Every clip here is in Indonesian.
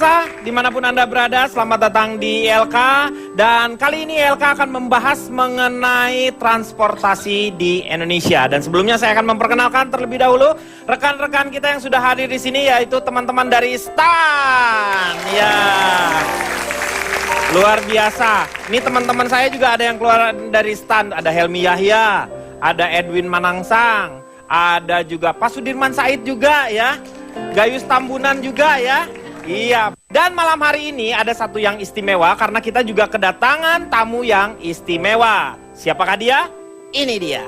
pemirsa, dimanapun Anda berada, selamat datang di ILK. Dan kali ini ILK akan membahas mengenai transportasi di Indonesia. Dan sebelumnya saya akan memperkenalkan terlebih dahulu rekan-rekan kita yang sudah hadir di sini, yaitu teman-teman dari STAN. Ya, luar biasa. Ini teman-teman saya juga ada yang keluar dari STAN. Ada Helmi Yahya, ada Edwin Manangsang, ada juga Pak Sudirman Said juga ya. Gayus Tambunan juga ya. Iya. Dan malam hari ini ada satu yang istimewa karena kita juga kedatangan tamu yang istimewa. Siapakah dia? Ini dia.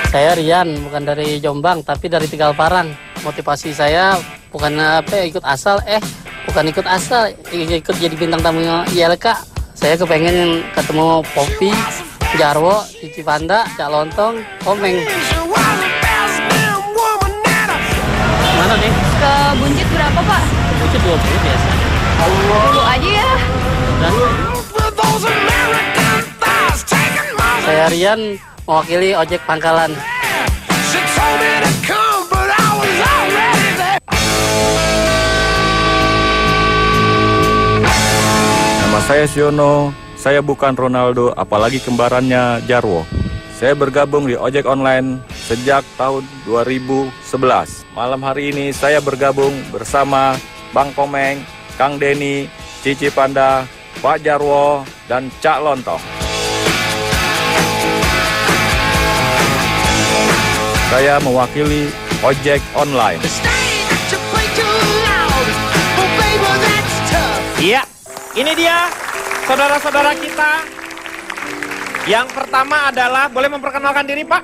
Saya Rian, bukan dari Jombang tapi dari Tegal Parang. Motivasi saya bukan ikut asal, ikut jadi bintang tamu ILK. Saya kepengen ketemu Poppy, Jarwo, Cici Panda, Cak Lontong, Komeng. Mana nih? Ke buncit berapa, Pak? Buncit 20 biasa. 20 aja ya. Dan saya Rian, mewakili ojek pangkalan. Nama saya Siono, saya bukan Ronaldo, apalagi kembarannya Jarwo. Saya bergabung di ojek online sejak tahun 2011. Malam hari ini saya bergabung bersama Bang Komeng, Kang Denny, Cici Panda, Pak Jarwo, dan Cak Lontong. Saya mewakili ojek online. Iya, ini dia saudara-saudara kita. Yang pertama adalah, boleh memperkenalkan diri Pak?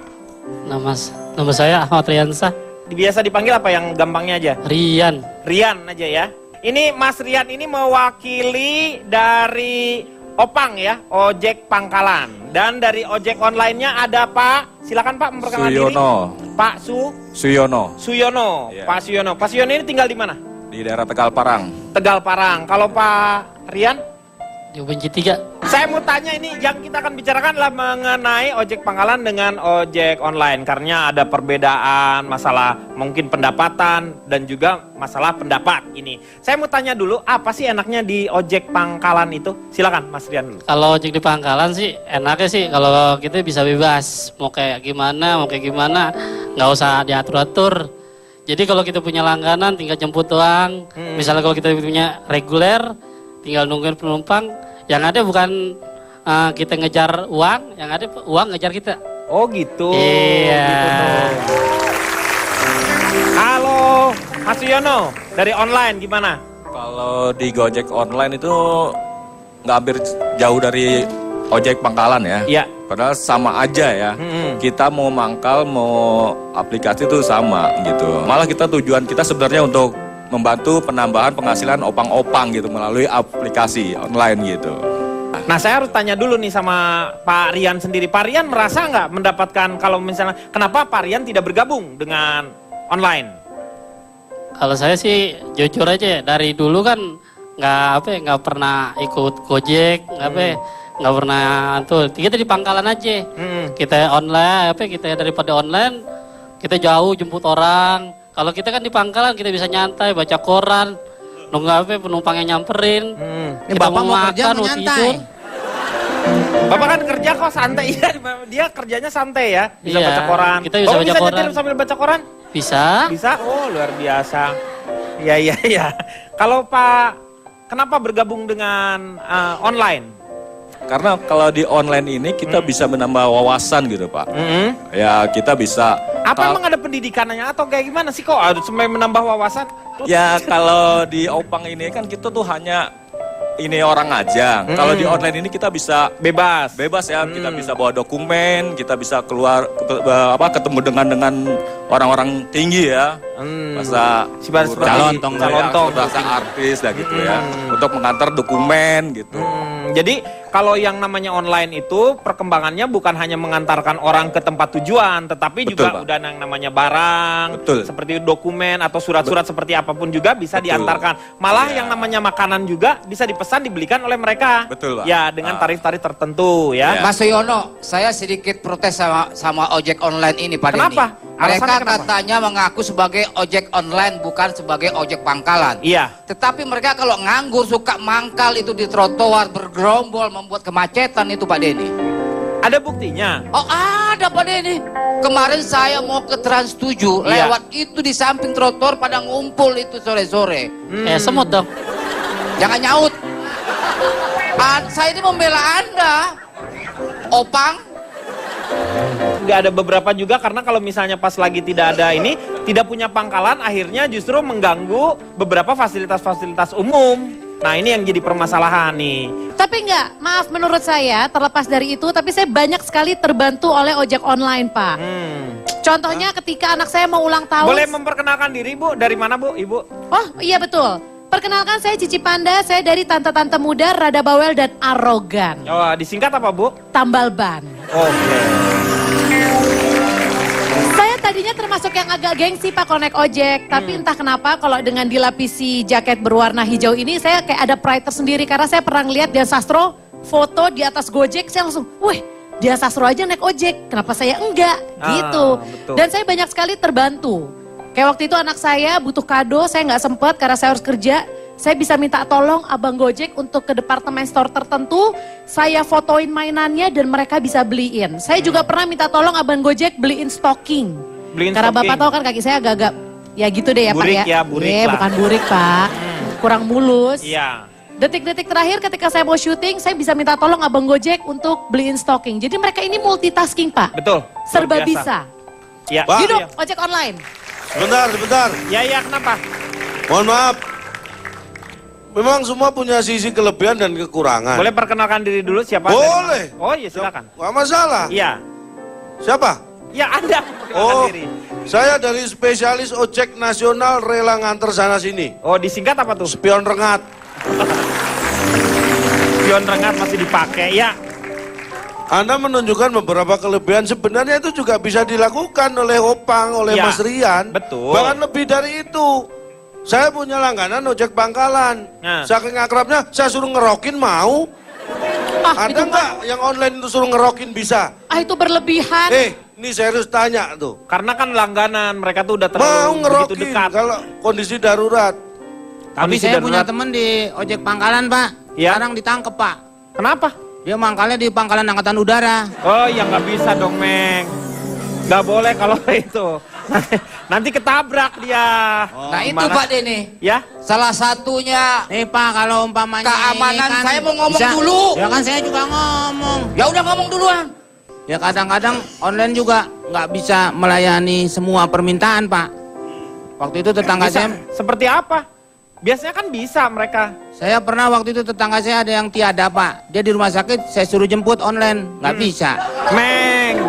Nama saya Ahmad Riansah. Biasa dipanggil apa yang gampangnya aja? Rian. Rian aja ya. Ini Mas Rian ini mewakili dari Opang ya, ojek pangkalan. Dan dari ojek online-nya ada Pak, silakan Pak memperkenalkan diri. Pak Suyono. Suyono. Yeah. Pak Suyono. Pak Suyono ini tinggal di mana? Di daerah Tegal Parang. Tegal Parang. Kalau Pak Rian? Di Buncit 3. Saya mau tanya ini, yang kita akan bicarakan adalah mengenai ojek pangkalan dengan ojek online. Karena ada perbedaan, masalah mungkin pendapatan, dan juga masalah pendapat ini. Saya mau tanya dulu, apa sih enaknya di ojek pangkalan itu? Silakan Mas Rian dulu. Kalau ojek di pangkalan sih enaknya sih kalau kita bisa bebas. Mau kayak gimana, nggak usah diatur-atur. Jadi kalau kita punya langganan tinggal jemput doang. Misalnya kalau kita punya reguler, tinggal nungguin penumpang. Yang ada bukan kita ngejar uang, yang ada uang ngejar kita. Oh gitu. Iya. Gitu. Halo Mas Suyono, dari online gimana? Kalau di Gojek online itu nggak hampir jauh dari ojek pangkalan ya. Iya. Padahal sama aja ya. Kita mau mangkal, mau aplikasi itu sama gitu. Malah tujuan kita sebenarnya untuk membantu penambahan penghasilan opang-opang gitu melalui aplikasi online gitu. Nah saya harus tanya dulu nih sama Pak Rian sendiri. Pak Rian merasa nggak mendapatkan, kalau misalnya, kenapa Pak Rian tidak bergabung dengan online? Kalau saya sih jujur aja, dari dulu kan nggak pernah ikut Gojek, nggak pernah tuh. Kita di pangkalan aja. Kita online, kita daripada online, kita jauh jemput orang. Kalau kita kan di pangkalan kita bisa nyantai, baca koran, nunggu penumpang yang nyamperin. Ini Bapak mau kerja mau nyantai. Bapak kan kerja kok santai ya, dia kerjanya santai ya, bisa Iya, baca koran. kita bisa baca koran. Nyetir sambil baca koran? Bisa. Bisa? Oh luar biasa. Iya. Kalau Pak, kenapa bergabung dengan online? Karena kalau di online ini kita bisa menambah wawasan gitu Pak. Ya kita bisa. Apa emang ada pendidikannya atau kayak gimana sih kok harus sampai menambah wawasan? Ya kalau di Opang ini kan kita tuh hanya ini orang aja. Kalau di online ini kita bisa Bebas ya. Kita bisa bawa dokumen, kita bisa keluar ketemu dengan orang-orang tinggi ya. Masa calon-calon bahasa artis lah gitu ya. Untuk mengantar dokumen gitu. Jadi kalau yang namanya online itu perkembangannya bukan hanya mengantarkan orang ke tempat tujuan, tetapi Betul, juga Pak. udah yang namanya barang, seperti dokumen atau surat-surat seperti apapun juga bisa diantarkan. Malah yang namanya makanan juga bisa dipesan, dibelikan oleh mereka. Betul, Pak. Ya, dengan tarif-tarif tertentu ya. Mas Suyono, saya sedikit protes sama ojek online ini Pak Denny. Kenapa? Mereka Alasannya kenapa? katanya mengaku sebagai ojek online, bukan sebagai ojek pangkalan. Iya. Tetapi mereka kalau nganggur suka mangkal itu di trotoar, bergerombol, membuat kemacetan itu Pak Denny. Ada buktinya. Oh ada Pak Denny. Kemarin saya mau ke Trans 7, Iya. lewat itu di samping trotoar pada ngumpul itu sore-sore. Semut dong. Jangan nyaut. Saya ini membela Anda. Opang. Nggak ada beberapa juga karena kalau misalnya pas lagi tidak ada ini, tidak punya pangkalan, akhirnya justru mengganggu beberapa fasilitas-fasilitas umum. Nah ini yang jadi permasalahan nih. Tapi enggak, maaf menurut saya terlepas dari itu, tapi saya banyak sekali terbantu oleh ojek online Pak. Contohnya ketika anak saya mau ulang tahun. Boleh memperkenalkan diri Bu, dari mana Bu, Ibu? Oh iya betul. Perkenalkan saya Cici Panda, saya dari tante-tante muda, rada bawel dan arogan. Oh, disingkat apa Bu? Tambal ban. Oke. Saya tadinya termasuk yang agak gengsi Pak kalau naik ojek. Tapi entah kenapa kalau dengan dilapisi jaket berwarna hijau ini saya kayak ada pride tersendiri. Karena saya pernah ngeliat Dian Sastro foto di atas Gojek, saya langsung, wih Dian Sastro aja naik ojek, kenapa saya enggak? Gitu. Betul. Dan saya banyak sekali terbantu. Kayak waktu itu anak saya butuh kado, saya nggak sempet karena saya harus kerja. Saya bisa minta tolong abang Gojek untuk ke departemen store tertentu. Saya fotoin mainannya dan mereka bisa beliin. Saya juga pernah minta tolong abang Gojek beliin stocking. Beliin Karena stocking. Bapak tahu kan kaki saya agak-agak, ya gitu deh ya Burik Pak ya. ya, burik lah. Bukan burik Pak, kurang mulus. Iya. Detik-detik terakhir ketika saya mau syuting, saya bisa minta tolong abang Gojek untuk beliin stocking. Jadi mereka ini multitasking Pak. Betul. Serba luar biasa. bisa. Ya. Pak. Hidup Iya. ojek online. Sebentar. Ya, kenapa? Mohon maaf. Memang semua punya sisi kelebihan dan kekurangan. Boleh perkenalkan diri dulu siapa? Boleh. Dari mana? Oh iya silakan. Gak masalah. Iya. Siapa? Ya Anda perkenalkan Oh, diri. saya dari spesialis ojek nasional rela nganter sana sini. Oh disingkat apa tuh? Spion rengat. Pion rengat masih dipakai ya. Anda menunjukkan beberapa kelebihan, sebenarnya itu juga bisa dilakukan oleh Opang, oleh Ya, Mas Rian. betul. Bahkan lebih dari itu. Saya punya langganan ojek pangkalan. Nah. Saking akrabnya, saya suruh ngerokin mau. Ah, Ada itu, nggak yang online itu suruh ngerokin bisa? itu berlebihan. Ini serius tanya tuh. Karena kan langganan mereka tuh udah Mau terlalu begitu ngerokin dekat. kalau kondisi darurat. Tapi Kondisi saya punya darurat. teman di ojek pangkalan Pak. Iya. Sekarang ditangkep Pak. Kenapa? Dia mangkalnya di pangkalan angkatan udara. Oh ya nggak bisa dong Meng. Nggak boleh kalau itu. Nanti ketabrak dia. Nah itu Gimana? Pak Denny. Ya. Salah satunya Pak kalau umpamanya keamanan ini kan saya mau ngomong bisa- dulu. Ya kan saya juga ngomong. Ya udah ngomong duluan. Ya kadang-kadang online juga nggak bisa melayani semua permintaan Pak. Waktu itu tetangga Bisa. saya, Seperti apa? Biasanya kan bisa mereka. saya pernah waktu itu tetangga saya ada yang tiada Pak. Dia di rumah sakit, saya suruh jemput online, nggak bisa. Meng.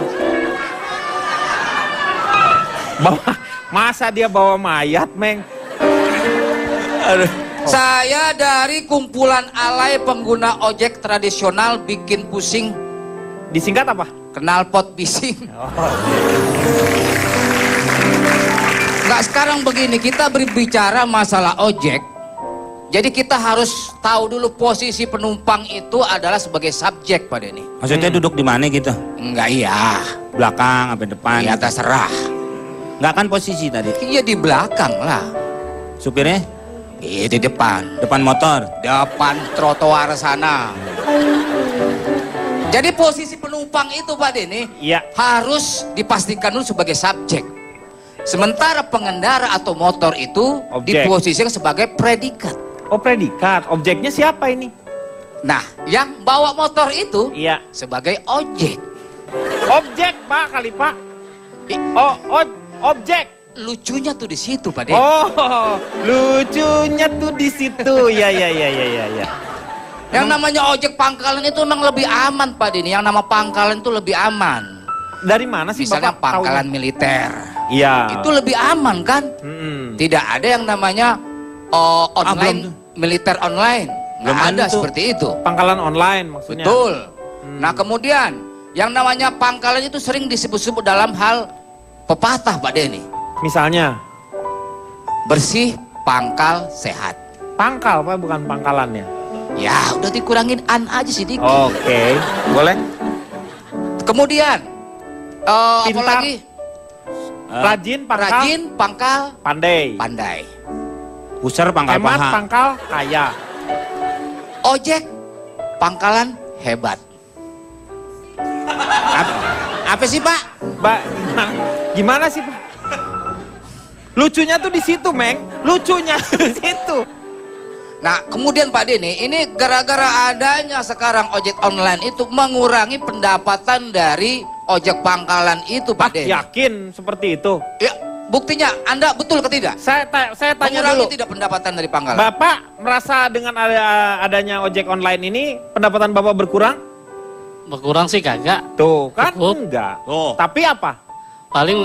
Masa dia bawa mayat, Meng? Aduh. Saya dari kumpulan alay pengguna ojek tradisional bikin pusing Disingkat apa? knalpot bising. Nggak sekarang begini, kita berbicara masalah ojek. Jadi kita harus tahu dulu posisi penumpang itu adalah sebagai subjek Pak Denny. Maksudnya duduk di mana gitu? Enggak iya, Belakang apa depan? di atas serah. Nggak kan posisi tadi. Iya di belakang lah. Supirnya Iya di depan. depan motor. Depan trotoar sana. Jadi posisi penumpang itu Pak Denny Iya. harus dipastikan dulu sebagai subjek. Sementara pengendara atau motor itu Objek. diposisikan sebagai predikat. Oh, predikat. Objeknya siapa ini? Nah, yang bawa motor itu Iya. sebagai ojek. Objek, Pak, kali, Pak. Objek. Lucunya tuh di situ, Pak Denny. Oh, lucunya tuh di situ. Ya. Yang namanya ojek pangkalan itu memang lebih aman, Pak Denny. Yang nama pangkalan itu lebih aman. Dari mana sih Misalnya Bapak pangkalan taunya? militer. Iya. Itu lebih aman kan? Mm-mm. Tidak ada yang namanya online, militer online. Nggak Belum ada tentu. seperti itu. Pangkalan online maksudnya. Betul. Nah kemudian, yang namanya pangkalan itu sering disebut-sebut dalam hal pepatah Pak Denny. Misalnya, Bersih, pangkal, sehat. pangkal, Pak, bukan pangkalannya. Ya udah dikurangin an aja sedikit. Oke, boleh. Kemudian, Pintar. apalagi? Rajin, pangkal, Rajin, pangkal, pandai. pandai. User pangkal Hemat, paha. pangkal, kaya. Ojek, pangkalan, hebat. Apa sih Pak? Mbak, gimana sih Pak? Lucunya tuh di situ, Meng. Lucunya di situ. Nah, kemudian Pak Denny, ini gara-gara adanya sekarang ojek online itu mengurangi pendapatan dari ojek pangkalan itu, Pak Denny. Yakin seperti itu? Ya, buktinya Anda betul ke tidak? Saya tanya Mengurangi dulu. tidak pendapatan dari pangkalan? Bapak merasa dengan adanya ojek online ini pendapatan Bapak berkurang? Berkurang sih kagak. Tuh, kan Cukup. enggak. Tuh. Tapi apa? Paling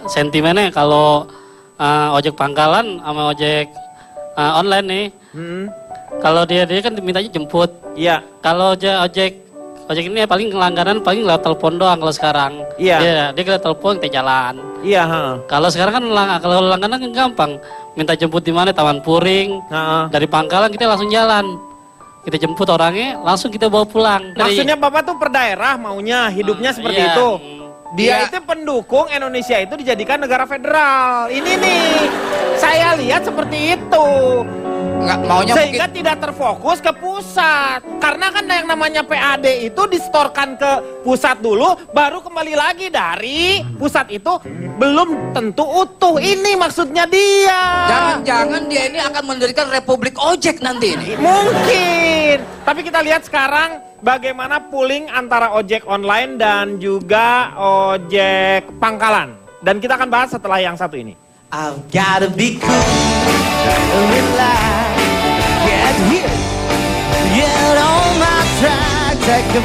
sentimennya kalau ojek pangkalan sama ojek online nih, kalau dia kan dimintanya jemput. Iya. Kalau ojek ini paling langganan paling lewat telepon doang kalau sekarang. Iya. Dia kita telepon kita jalan. Iya, heeh. Kalau sekarang kan kalau langganan kan gampang. Minta jemput di mana? Taman Puring. Heeh. Dari pangkalan kita langsung jalan. Kita jemput orangnya, langsung kita bawa pulang. Maksudnya Bapak tuh per daerah maunya hidupnya seperti iya. itu. Dia Iya. itu pendukung Indonesia itu dijadikan negara federal. Ini nih, saya lihat seperti itu. Nggak, maunya Sehingga mungkin tidak terfokus ke pusat. Karena kan yang namanya PAD itu distorkan ke pusat dulu, baru kembali lagi dari pusat itu belum tentu utuh. Ini maksudnya dia. jangan-jangan dia ini akan mendirikan Republik Ojek nanti ini. Mungkin. Tapi kita lihat sekarang bagaimana pooling antara ojek online dan juga ojek pangkalan. Dan kita akan bahas setelah yang satu ini. I've gotta be cool, relax, get here, get on my track, take a